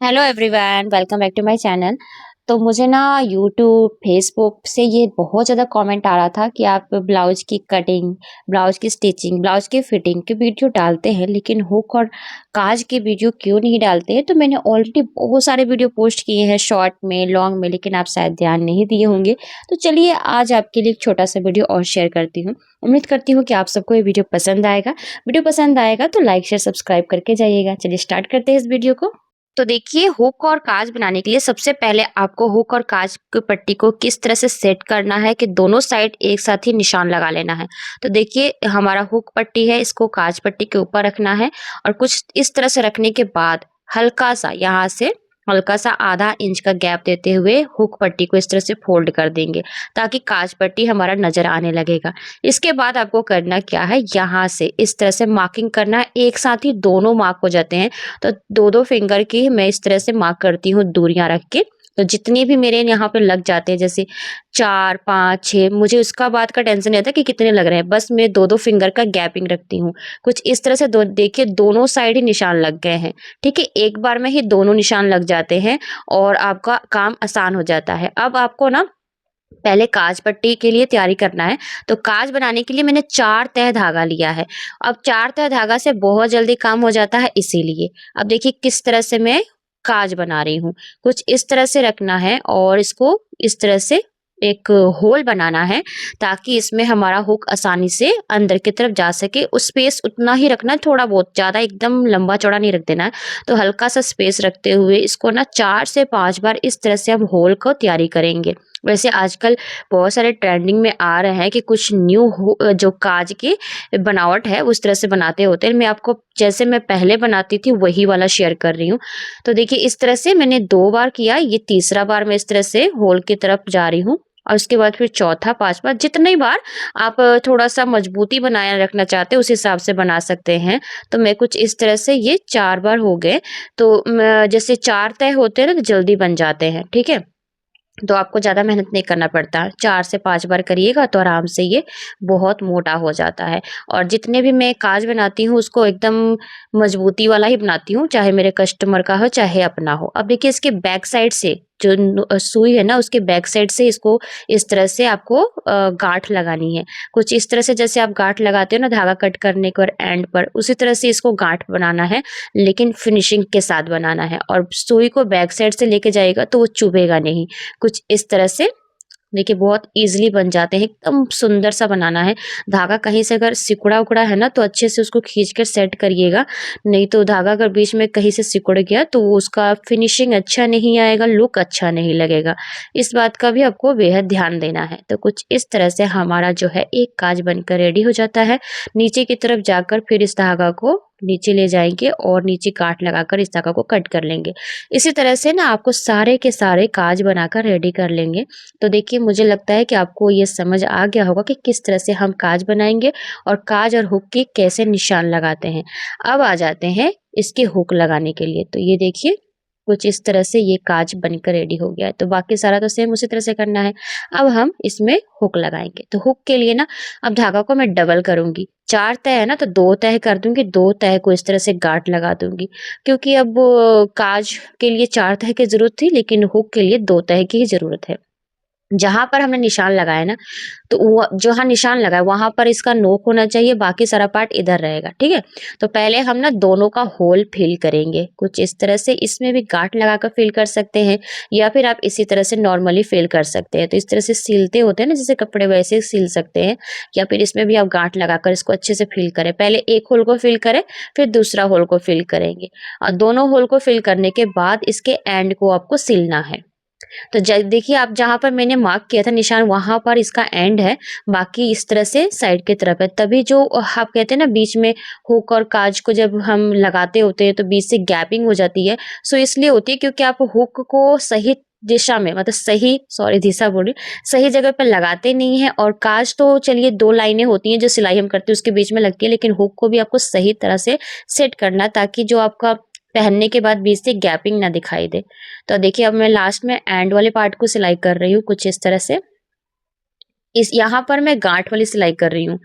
Hello everyone, welcome back to my channel. तो मुझे ना यूट्यूब फेसबुक से ये बहुत ज़्यादा कमेंट आ रहा था कि आप ब्लाउज की कटिंग, ब्लाउज की स्टिचिंग, ब्लाउज की फिटिंग के वीडियो डालते हैं लेकिन हुक और काज के वीडियो क्यों नहीं डालते हैं। तो मैंने ऑलरेडी बहुत सारे वीडियो पोस्ट किए हैं शॉर्ट में, लॉन्ग में, लेकिन आप शायद ध्यान नहीं दिए होंगे। तो चलिए आज आपके लिए एक छोटा सा वीडियो और शेयर करती हूँ। उम्मीद करती हूँ कि आप सबको ये वीडियो पसंद आएगा। वीडियो पसंद आएगा तो लाइक शेयर सब्सक्राइब करके जाइएगा। चलिए स्टार्ट करते हैं इस वीडियो को। तो देखिए, हुक और काज बनाने के लिए सबसे पहले आपको हुक और काज की पट्टी को किस तरह से सेट करना है कि दोनों साइड एक साथ ही निशान लगा लेना है। तो देखिए, हमारा हुक पट्टी है, इसको काज पट्टी के ऊपर रखना है और कुछ इस तरह से रखने के बाद हल्का सा यहाँ से हल्का सा आधा इंच का गैप देते हुए हुक पट्टी को इस तरह से फोल्ड कर देंगे ताकि काज पट्टी हमारा नजर आने लगेगा। इसके बाद आपको करना क्या है, यहाँ से इस तरह से मार्किंग करना है। एक साथ ही दोनों मार्क हो जाते हैं। तो दो दो फिंगर की मैं इस तरह से मार्क करती हूँ दूरियां रख के। तो जितने भी मेरे यहाँ पे लग जाते हैं, जैसे 4 5 6, मुझे उसका बात का टेंशन नहीं आता कि कितने लग रहे हैं, बस मैं दो दो फिंगर का गैपिंग रखती हूँ। कुछ इस तरह से देखिए, दोनों साइड ही निशान लग गए हैं। ठीक है, एक बार में ही दोनों निशान लग जाते हैं और आपका काम आसान हो जाता है। अब आपको ना पहले काज पट्टी के लिए तैयारी करना है। तो काज बनाने के लिए मैंने 4 तह धागा लिया है। अब 4 तह धागा से बहुत जल्दी काम हो जाता है, इसीलिए। अब देखिए किस तरह से मैं काज बना रही हूँ। कुछ इस तरह से रखना है और इसको इस तरह से एक होल बनाना है ताकि इसमें हमारा हुक आसानी से अंदर की तरफ जा सके। उस स्पेस उतना ही रखना है, थोड़ा बहुत, ज़्यादा एकदम लंबा चौड़ा नहीं रख देना है। तो हल्का सा स्पेस रखते हुए इसको ना 4 से 5 बार इस तरह से हम होल को तैयारी करेंगे। वैसे आजकल बहुत सारे ट्रेंडिंग में आ रहे हैं कि कुछ न्यू जो काज की बनावट है उस तरह से बनाते होते हैं। मैं आपको जैसे मैं पहले बनाती थी वही वाला शेयर कर रही हूँ। तो देखिए इस तरह से मैंने 2 बार किया, ये तीसरा बार मैं इस तरह से होल की तरफ जा रही हूँ। और उसके बाद फिर चौथा, पांचवा, जितनी बार आप थोड़ा सा मजबूती बनाए रखना चाहते हैं उस हिसाब से बना सकते हैं। तो मैं कुछ इस तरह से, ये 4 बार हो गए। तो जैसे 4 तय होते हैं ना तो जल्दी बन जाते हैं। ठीक है, तो आपको ज़्यादा मेहनत नहीं करना पड़ता। 4 से 5 बार करिएगा तो आराम से ये बहुत मोटा हो जाता है। और जितने भी मैं काज बनाती हूँ उसको एकदम मजबूती वाला ही बनाती हूँ, चाहे मेरे कस्टमर का हो चाहे अपना हो। अब देखिए इसके बैक साइड से जो सुई है ना, उसके बैक साइड से इसको इस तरह से आपको गांठ लगानी है। कुछ इस तरह से जैसे आप गांठ लगाते हो ना धागा कट करने के बाद एंड पर, उसी तरह से इसको गांठ बनाना है, लेकिन फिनिशिंग के साथ बनाना है। और सुई को बैक साइड से लेके जाएगा तो वो चुभेगा नहीं। कुछ इस तरह से देखिए बहुत ईज़िली बन जाते हैं, एकदम सुंदर सा बनाना है। धागा कहीं से अगर सिकुड़ा-उकड़ा है ना तो अच्छे से उसको खींच कर सेट करिएगा, नहीं तो धागा अगर बीच में कहीं से सिकुड़ गया तो वो उसका फिनिशिंग अच्छा नहीं आएगा, लुक अच्छा नहीं लगेगा। इस बात का भी आपको बेहद ध्यान देना है। तो कुछ इस तरह से हमारा जो है एक काज बनकर रेडी हो जाता है। नीचे की तरफ जाकर फिर इस धागा को नीचे ले जाएँगे और नीचे गाँठ लगाकर इस धागा को कट कर लेंगे। इसी तरह से ना आपको सारे के सारे काज बनाकर रेडी कर लेंगे। तो देखिए मुझे लगता है कि आपको ये समझ आ गया होगा कि किस तरह से हम काज बनाएँगे और काज और हुक के कैसे निशान लगाते हैं। अब आ जाते हैं इसके हुक लगाने के लिए। तो ये देखिए कुछ इस तरह से ये काज बनकर रेडी हो गया है। तो बाकी सारा तो सेम उसी तरह से करना है। अब हम इसमें हुक लगाएँगे। तो हुक के लिए ना अब धागा को मैं डबल करूँगी। 4 तह है ना तो 2 तह कर दूँगी, 2 तह को इस तरह से गाँठ लगा दूँगी। क्योंकि अब काज के लिए 4 तह की ज़रूरत थी लेकिन हुक के लिए 2 तह की ही ज़रूरत है। जहाँ पर हमने निशान लगाया ना, तो वो जहाँ निशान लगा है वहाँ पर इसका नोक होना चाहिए, बाकी सारा पार्ट इधर रहेगा। ठीक है? तो पहले हम ना दोनों का होल फिल करेंगे। कुछ इस तरह से इसमें भी गाँठ लगाकर फिल कर सकते हैं या फिर आप इसी तरह से नॉर्मली फिल कर सकते हैं। तो इस तरह से सिलते होते हैं ना जैसे कपड़े, वैसे सिल सकते हैं या फिर इसमें भी आप गाँठ लगाकर इसको अच्छे से फिल करें। पहले एक होल को फिल करें, फिर दूसरा होल को फिल करेंगे और दोनों होल को फिल करने के बाद इसके एंड को आपको सिलना है। तो देखिए आप जहाँ पर मैंने मार्क किया था निशान वहां पर इसका एंड है, बाकी इस तरह से साइड की तरफ है। तभी जो आप कहते हैं ना बीच में हुक और काज को जब हम लगाते होते हैं तो बीच से गैपिंग हो जाती है। सो इसलिए होती है क्योंकि आप हुक को सही दिशा में, मतलब सही, सॉरी दिशा बोली, सही जगह पर लगाते नहीं है। और काज तो चलिए 2 लाइनें होती हैं जो सिलाई हम करते हैं उसके बीच में लगती है, लेकिन हुक को भी आपको सही तरह से सेट करना ताकि जो आपका पहनने के बाद बीच से गैपिंग ना दिखाई दे। तो देखिए अब मैं लास्ट में एंड वाले पार्ट को सिलाई कर रही हूँ कुछ इस तरह से। इस यहाँ पर मैं गांठ वाली सिलाई कर रही हूँ।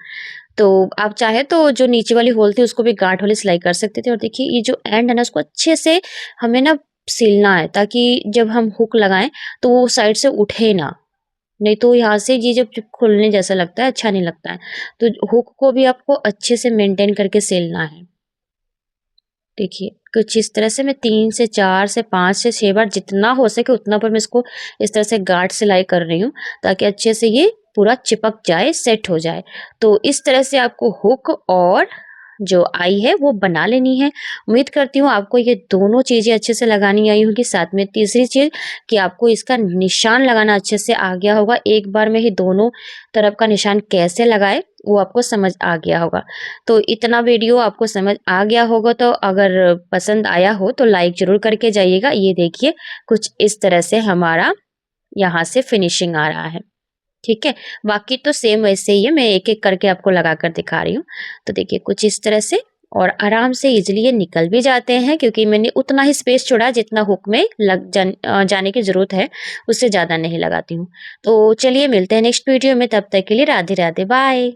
तो आप चाहे तो जो नीचे वाली होल थी उसको भी गांठ वाली सिलाई कर सकते थे। और देखिए ये जो एंड है ना उसको अच्छे से हमें ना सिलना है ताकि जब हम हुक लगाएं तो वो साइड से उठे ना, नहीं तो यहाँ से ये जब जब खुलने जैसा लगता है, अच्छा नहीं लगता है। तो हुक को भी आपको अच्छे से मेंटेन करके सिलना है। देखिए, कुछ इस तरह से मैं 3 से 4 से 5 से 6 बार जितना हो सके उतना बार मैं इसको इस तरह से गार्ड सिलाई कर रही हूँ, ताकि अच्छे से ये पूरा चिपक जाए, सेट हो जाए। तो इस तरह से आपको हुक और जो आई है वो बना लेनी है। उम्मीद करती हूँ आपको ये दोनों चीज़ें अच्छे से लगानी आई होंगी। साथ में तीसरी चीज़ कि आपको इसका निशान लगाना अच्छे से आ गया होगा। एक बार में ही दोनों तरफ का निशान कैसे लगाएँ वो आपको समझ आ गया होगा। तो इतना वीडियो आपको समझ आ गया होगा, तो अगर पसंद आया हो तो लाइक ज़रूर करके जाइएगा। ये देखिए कुछ इस तरह से हमारा यहाँ से फिनिशिंग आ रहा है, ठीक है? बाकी तो सेम वैसे ही है, मैं एक-एक करके आपको लगा कर दिखा रही हूँ। तो देखिए कुछ इस तरह से और आराम से ईज़िली ये निकल भी जाते हैं, क्योंकि मैंने उतना ही स्पेस छोड़ा जितना हुक में जाने की ज़रूरत है, उससे ज़्यादा नहीं लगाती हूँ। तो चलिए मिलते हैं नेक्स्ट वीडियो में, तब तक के लिए राधे-राधे, बाय।